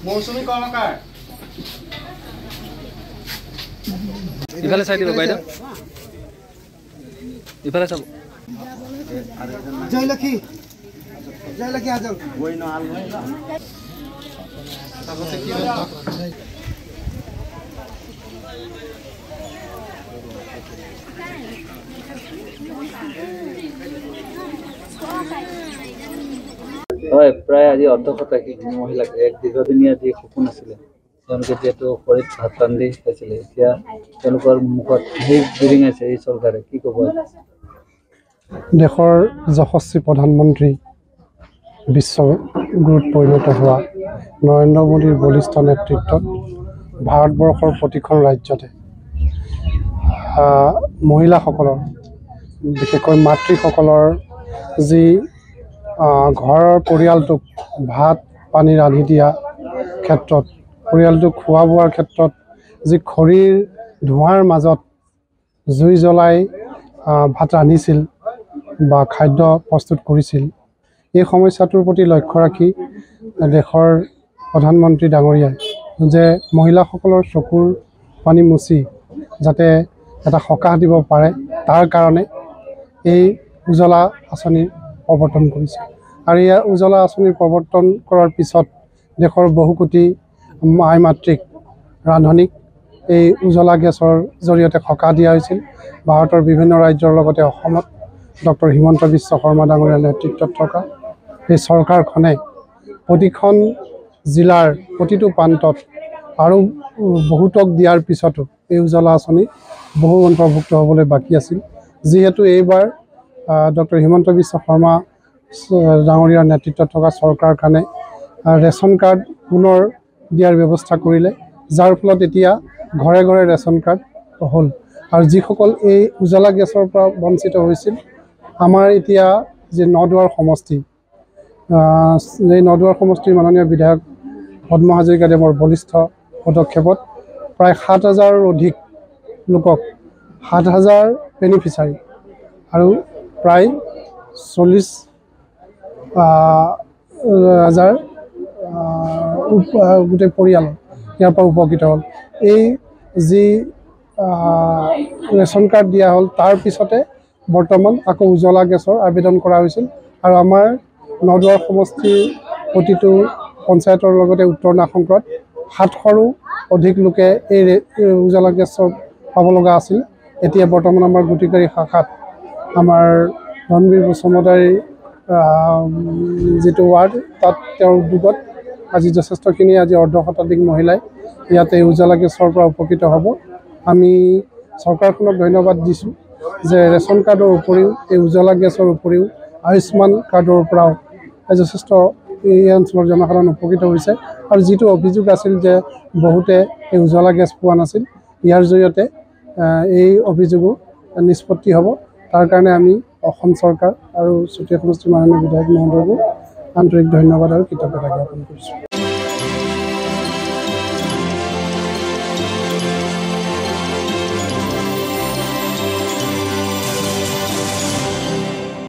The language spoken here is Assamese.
মৌসুমী কৰ্মকাৰ ইফালে চাই দিব বাইদেউ ইফালে চাব জয়লক্ষী আজল হয় প্ৰায় আজি অৰ্ধশতাধিক মহিলাক এক দীৰ্ঘদিনীয়া যি সপোন আছিলে তেওঁলোকে যিহেতু খৰিত ভাত ৰান্ধি খাইছিলে এতিয়া তেওঁলোকৰ মুখত সেই বিৰিঙাইছে এই চৰকাৰে কি ক'ব দেশৰ যশস্বী প্ৰধানমন্ত্ৰী বিশ্বগুৰুত পৰিণত হোৱা নৰেন্দ্ৰ মোদীৰ বলিষ্ঠ নেতৃত্বত ভাৰতবৰ্ষৰ প্ৰতিখন ৰাজ্যতে মহিলাসকলৰ বিশেষকৈ মাতৃসকলৰ যি ঘৰৰ পৰিয়ালটোক ভাত পানী ৰান্ধি দিয়া ক্ষেত্ৰত পৰিয়ালটোক খোৱা বোৱাৰ ক্ষেত্ৰত যি খৰিৰ ধোঁৱাৰ মাজত জুই জ্বলাই ভাত ৰান্ধিছিল বা খাদ্য প্ৰস্তুত কৰিছিল এই সমস্যাটোৰ প্ৰতি লক্ষ্য ৰাখি দেশৰ প্ৰধানমন্ত্ৰী ডাঙৰীয়াই যে মহিলাসকলৰ চকুৰ পানী মুচি যাতে এটা সকাহ দিব পাৰে তাৰ কাৰণে এই উজ্জ্বলা আঁচনি প্ৰৱৰ্তন কৰিছে আৰু এই উজ্জ্বলা আঁচনি প্ৰৱৰ্তন কৰাৰ পিছত দেশৰ বহু কোটি আই মাতৃক ৰান্ধনিক এই উজ্জ্বলা গেছৰ জৰিয়তে সকাহ দিয়া হৈছিল ভাৰতৰ বিভিন্ন ৰাজ্যৰ লগতে অসমত ডক্টৰ হিমন্ত বিশ্ব শৰ্মা ডাঙৰীয়াৰ নেতৃত্বত থকা এই চৰকাৰখনে প্ৰতিখন জিলাৰ প্ৰতিটো প্ৰান্তত আৰু বহুতক দিয়াৰ পিছতো এই উজ্জ্বলা আঁচনি বহু অন্তৰ্ভুক্ত হ'বলৈ বাকী আছিল যিহেতু এইবাৰ ডক্টৰ হিমন্ত বিশ্ব শৰ্মা ডাঙৰীয়াৰ নেতৃত্বত থকা চৰকাৰখনে ৰেচন কাৰ্ড পুনৰ দিয়াৰ ব্যৱস্থা কৰিলে যাৰ ফলত এতিয়া ঘৰে ঘৰে ৰেচন কাৰ্ড হ'ল আৰু যিসকল এই উজ্জ্বলা গেছৰ পৰা বঞ্চিত হৈছিল আমাৰ এতিয়া যে নদুৱাৰ সমষ্টি এই নদুৱাৰ সমষ্টিৰ মাননীয় বিধায়ক পদ্ম হাজৰিকাদেৱৰ বলিষ্ঠ পদক্ষেপত প্ৰায় ৭,০০০ৰ অধিক লোকক ৭,০০০ বেনিফিচাৰী আৰু প্ৰায় ৪০,০০০ গোটেই পৰিয়াল ইয়াৰ পৰা উপকৃত হ'ল এই যি ৰেচন কাৰ্ড দিয়া হ'ল তাৰ পিছতে বৰ্তমান আকৌ উজ্জ্বলা গেছৰ আবেদন কৰা হৈছিল আৰু আমাৰ নদুৱাৰ সমষ্টিৰ প্ৰতিটো পঞ্চায়তৰ লগতে উত্তৰ নাগশংকৰত ৭০০ৰো অধিক লোকে এই উজ্জ্বলা গেছৰ পাব লগা আছিল এতিয়া বৰ্তমান আমাৰ গুটিকাৰী শাখাত আমাৰ ধনবীৰ বসুমতাৰী যিটো ৱাৰ্ড তাত তেওঁৰ উদ্যোগত আজি যথেষ্টখিনি আজি অৰ্ধশতাধিক মহিলাই ইয়াতে উজ্জ্বলা গেছৰ পৰা উপকৃত হ'ব আমি চৰকাৰখনক ধন্যবাদ দিছোঁ যে ৰেচন কাৰ্ডৰ উপৰিও এই উজ্জ্বলা গেছৰ উপৰিও আয়ুষ্মান কাৰ্ডৰ পৰাও যথেষ্ট এই অঞ্চলৰ জনসাধাৰণ উপকৃত হৈছে আৰু যিটো অভিযোগ আছিল যে বহুতে এই উজ্জ্বলা গেছ পোৱা নাছিল ইয়াৰ জৰিয়তে এই অভিযোগো নিষ্পত্তি হ'ব তাৰ কাৰণে আমি অসম চৰকাৰ আৰু চুতীয়া সমষ্টিৰ মাননীয় বিধায়ক মহোদয়কো আন্তৰিক ধন্যবাদ আৰু কৃতজ্ঞতা জ্ঞাপন কৰিছোঁ।